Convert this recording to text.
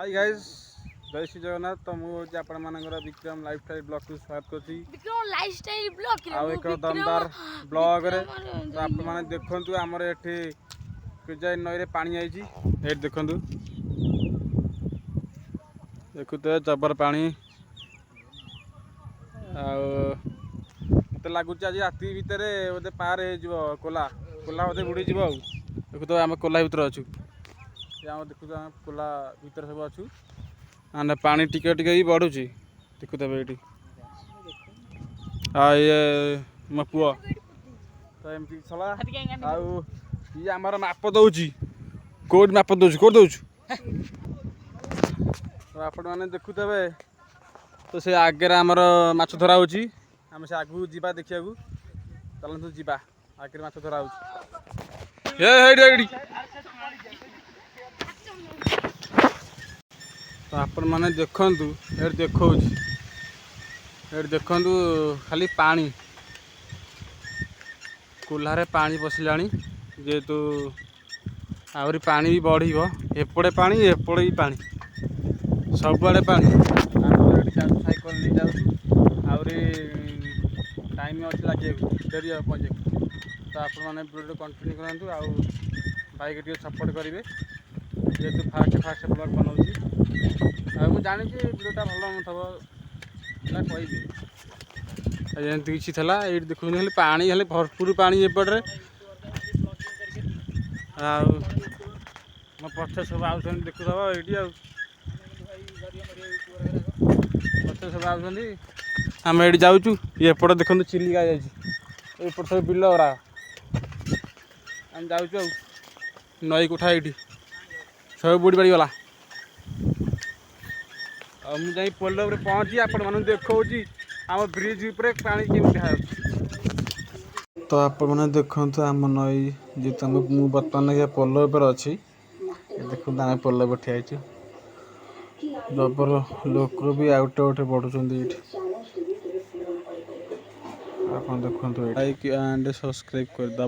Hi guys जय श्री जगन्नाथ। तो मुझे आपण मानकर विक्रम लाइफस्टाइल ब्लॉग को स्वागत करছি। विक्रम लाइफस्टाइल ब्लॉग रे एक दमदार ब्लॉग रे तो आपण माने देखंतु हमर एठी कुजाई नई रे पानी आइची। ए देखंतु देखुते जबर पानी आ मते लागुच आज राती भीतर ओदे पार हे जिवो कोला कोला ओदे बुडी जिवो। देखुतो हम कोला भीतर अछु। यहाँ देखु कोला भीतर सब अच्छु आने पानी टिके टिके ही बढ़ुची देखुते ये ये मो पुओ तो एमती छला आउ ये आमर माप दउची कोड माप दउची कोड दउछु तो आपण माने देखुतबे तो से आगे आमर माछ धरा होची हम से आगु जीवा देखिया को चलंतु जीवा आगे माछ धरा होची हेडी तो आपण माने देखंतु एड देखौची एड देखंतु खाली पानी कुल्हारे पानी पसिलानी जेतु आवरी पानी भी बढ़िबो एपड़े पानी एपड़े भी पानी सबआड़े पानी आम एडी साइकिल नहीं जाऊ आवरी टाइम अछि लागे डेरी पहुंचे तो आपण माने वीडियो कंटिन्यू करंतु आ बाइक टिके सपोर्ट करिवे जेतु फास्ट ब्लॉग बनाउची मुझे जानी वीडियोटा भल ना कहबी एमती किसी था ये देखुन खाली पानी खाली भरपूर पानी एपटे मो पछे सब आउट देखुव ये पछे सब आउट आम ये जाऊँ एपटे देखते चिलिका जापट सब बिल गरा आम जाऊँ नई कोठा ये सब बुड़ी पड़गला मुझे पोल पहुँची आपण मानू देखी आम ब्रिज उपरे पानी केमी तो आपण मैंने देखते आम नई जी बर्तमान पोल उपर अच्छी देखो आम पोल पर ठिया जबर लोक भी आउटे उठे बढ़ुं आप देखते लाइक एंड सब्सक्राइब करदे।